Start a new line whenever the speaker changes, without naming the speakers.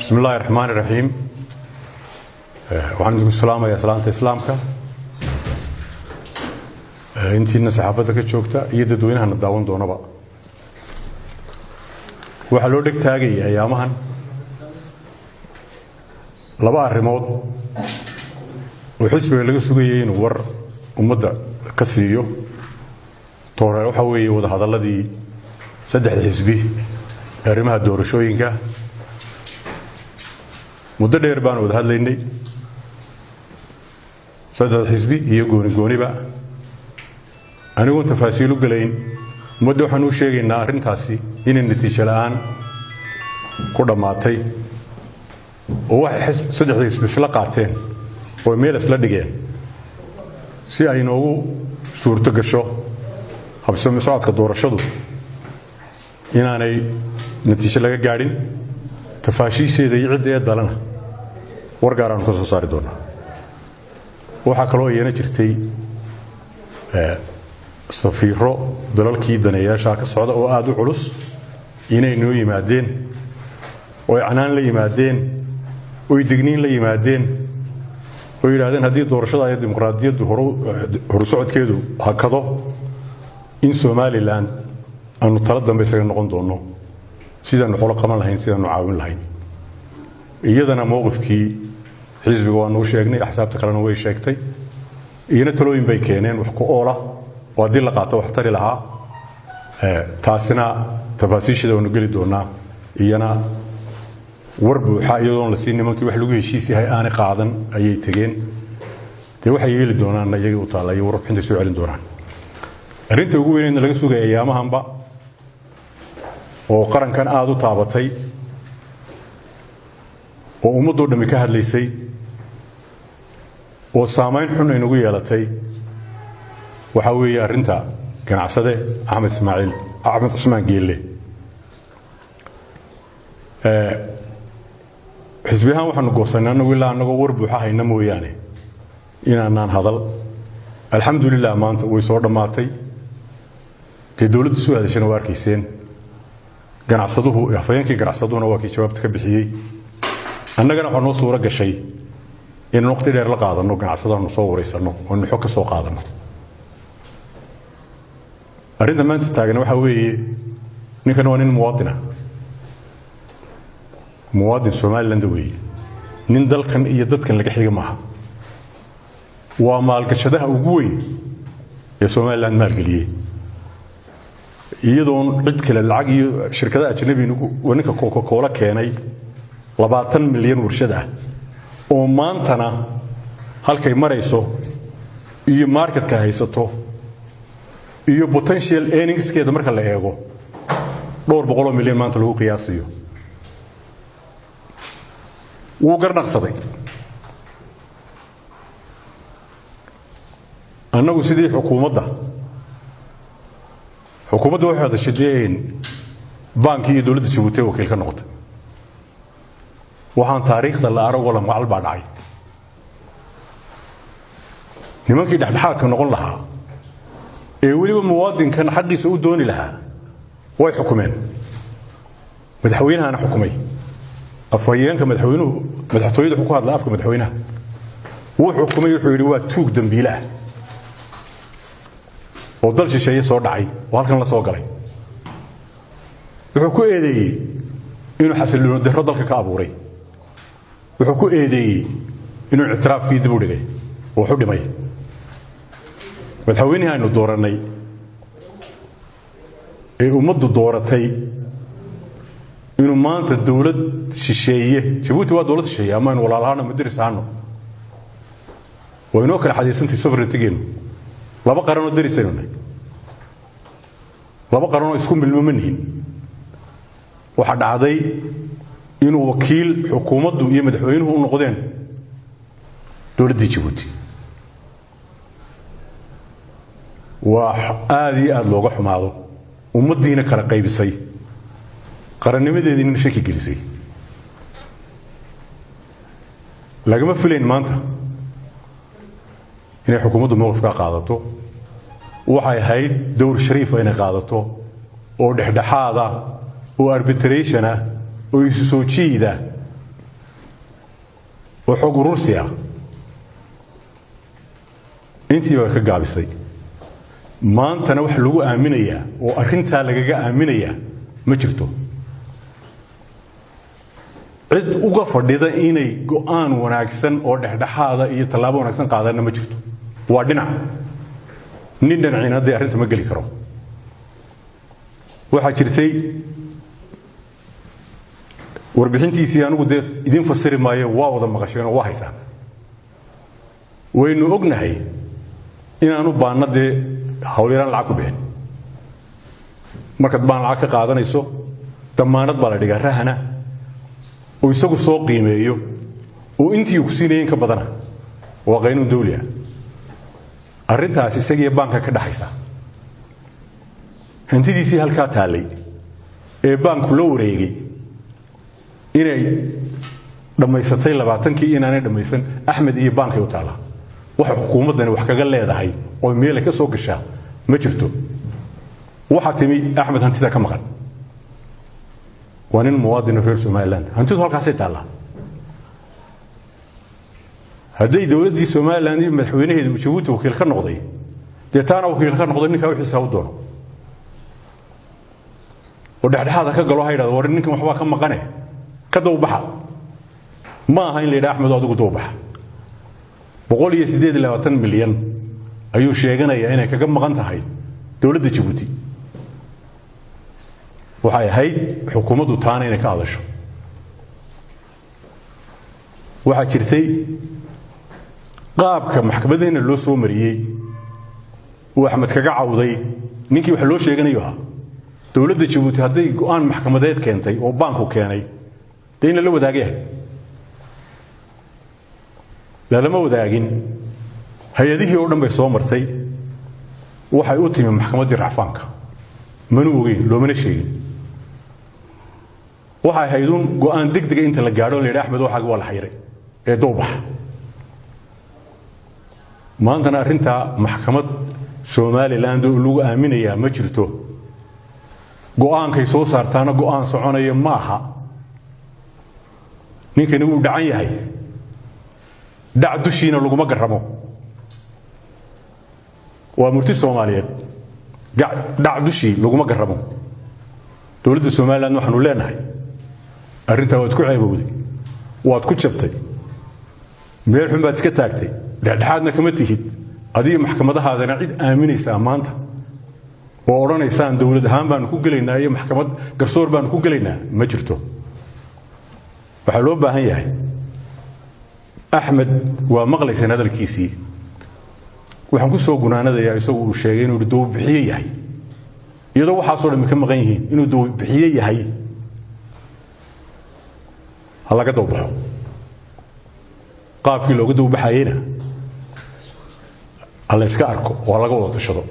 بسم الله الرحمن الرحيم. وعندكم السلام يا سلامة إسلامك. أنتي الناس حافتك تشوكتا يددوينها نداون دونا بقى. وحلودك تاجي أيامهن لبا الريموت وحسب اللي سويين ور ومدة كسيو تورا وحوي وده هذا الذي سدح الحزبي رمها الدور شوينكا مدة دير بان وده هذا اللي سدح الحزبي يجوني جوني بقى أنا كنت تفاصيله قلين مدة حنوش شيء النار تاسي إن النتيجة الآن كل ما تي وواحد حزب سدح الحزبي سلقاتين وميل أسلدقين si ay noogu suurto gasho habsami socodka doorashadu inaanay natiijo laga gaadhin tafaashiisheeda iyo cid ee dalana war gaar aan ku soo saari doonaa waxa kale oo iyana jirtay safiiro dalalkii daneeyaasha ka socda oo aad u culus inay noo yimaadeen oo canaan la yimaadeen oo digniin la yimaadeen ويرادين هذه الدورشة هي الديمقراطية هرو سعود كيدو هكذا إن سومالي لان أنو تردم بيسكن نقول دونه سيدا نقول قمنا لهين سيدا نعاون لهين إيادنا موقف كي حزب وانو شيخني أحساب تقلنا وي شيختي إيانا تلوين بيكينين وحكو أولا وادي لقاطة واحتري لها تاسنا تفاسيش دا ونقلي دونا إيانا warbu waxa iyadoon la siin nimankii wax lagu heshiisay aan qaadan ayay tageen waxay yeeli doonaan iyaga u taalay warbixinta soo celin doonaan arinta ugu weyn ee laga sugay ayaamahanba oo qarankan aad u taabatay oo ummadoo dhami ka hadlaysay oo saameyn xun ay nagu yeelatay waxa weeye arinta ganacsade Axmed Cusmaan Geelle حزبها وحنا قصنا إنه ولا أنه ورب وحاهنا مويانه إن أنا هذا الحمد لله ما أنت ويصور ماتي كدولة السوء هذا شنو واركيسين كان عصدوه يحفين كي كان عصدوه نواكي شباب تكبحيه أنا كان حنو صورة كشيء إن نقطة دير لقاعدة إنه كان عصدوه نصور يسرنا وإنه حك سوق قاعدنا أريد ما أنت تاجنا وحوي نكنون المواطنة مواطن سوماليلاند وي nin dalkan iyo dadkan laga xiga maaha waa maalgashadaha ugu weyn ee Soomaaliland maalgeliyay iyadoo cid kale lacag iyo shirkadaha ajnabiga oo ninka Coca-Cola keenay 20 milyan warshad ah oo maantana halkay marayso iyo marketka haysato iyo potential earningskeeda marka la eego 200 milyan maanta lagu qiyaasiyo وقرنا قصدي أنه سيدي حكومة واحد الشدين بانكي دولة جيبوتي وكيل كنقطة وحان تاريخ لا أرى ولا مع البعض لماذا دحدحات نقول لها ولي مواد كان حد يسوي دوني لها واي حكومين مدحوينها أنا حكومي أفريقيا كمدحوينه مدحتويد حكومة الأفك مدحوينها وحكومة يحولوا توك دنبيله وضل شيء صار دعي وهالكن لا صار قلي وحكوا إيدي إنه حصل له ده رضل كأبوري وحكوا إيدي إنه اعتراف في دبوري وحد ماي مدحوينها إنه دورني ومد دورتي إنه ما أنت الدولة شيء شبوت هو دولة شيء أما إنه ولا لهنا مدرس عنه وإنه كل حديث أنت سفر تجين لا بقى رانو درسينه لا بقى رانو يسكن بالممنهين وحد عادي إنه وكيل حكومته يمدحوينه ونقدين دولة جيبوتي وهذه اللغة حماده ومدينة كرقي بسي qarannimadeedii in shaki gelisay lagama filayn maanta inay xukuumaddu mowqif ka qaadato waxay ahayd dowr shariif inay qaadato oo dhexdhexaada oo arbitration ah oo isu soo jiida وحق روسيا أنتي بقى كجابسي ما أنت نوح لو آمنية وأرنتها لجا آمنية ما شفتوا عد وقف فرديدا إني قان وناكسن أو هذا يطلبوا وناكسن قادرنا ما شفتوا وادنا نين عينا دي أرنت ما قلي كرو waxaa jirtay warbixintiisii anigu idin fasiri maayo waa wada maqasheen oo waa haysaan waynu ognahay inaanu baanade hawliyaan lacag ku bixin markaad baan lacag ka qaadanayso damaanad baa la dhigaa rahana oo isagu soo qiimeeyo oo intii uu siinayeen ka badana waa qeynuun dawliya arrintaas isaga iyo baanka ka dhaxaysa hantidiisii halka taalay ee baanku loo wareegay inay dhamaysatay 20kii inaanay dhamaysan Axmed iyo baankii u taala waxa xukuumadani wax kaga leedahay oo meel ka soo gashaa ma jirto waxa timi Axmed hantida ka maqan waanin muwaadin reer Soomaaliland hantidu halkaas ay taala haday dawladda Soomaaliland iyo madaxweynaheedu Jabuuti wakiil ka noqday deetaana wakiil ka noqday ninka wixii soo doono ودحدحada ka galo hayraad war ninkan waxba ka maqane ka dawbaxa ma aha in leeyahay Axmed adigu dawbaxa 128 milyan ayuu sheeganaya inay kaga maqan tahay dawladda Djibouti waxay ahayd xukuumaddu taana inay ka hadasho waxa jirtay qaabka maxkamadeena loo soo mariyay oo Axmed kaga cawday ninkii wax loo sheeganayo dawladda Djibouti haday go'aan maxkamadeed keentay oo baanku keenay deena la wadaagay lama wadaagin hay'adihii oo dhan bay soo martay waxay u timi maxkamadda racfaanka mana ogeyn loomana sheegin waxay haydun go'aan degdeg inta la gaaro leeyahay Axmed waxa waa la xayray ee doobax maantana arrinta maxkamad Somaliland oo lagu aaminayaa ma jirto go'aankay soo saartaana go'aan soconaya ma aha ninkani uu dhacan yahay dacdushiina laguma garamo waa murti Soomaaliyeed dacdushi laguma garamo dawladda Soomaaliland waxaanu leenahay arrinta waad ku ceebowday waad ku jabtay meel xun baad iska taagtay dhexdhexaadna kama tihid adiga maxkamadahaadana cid aaminaysa maanta oo oranaysaan dawlad ahaan baan ku galeynaa iyo maxkamad garsoor baan ku galeynaa ma jirto waxa loo baahan yahay Axmed waa maqlaysan hadalkiisii waxaan ku soo gunaanadayaa isagu uu sheegay inuu doob bixiye yahay iyadoo waxa soo dhamay ka maqan yihiin inuu doob bixiye yahay halaga doobaxo qaabkii looga doobaxayna alla iska arko oo laga wada tashado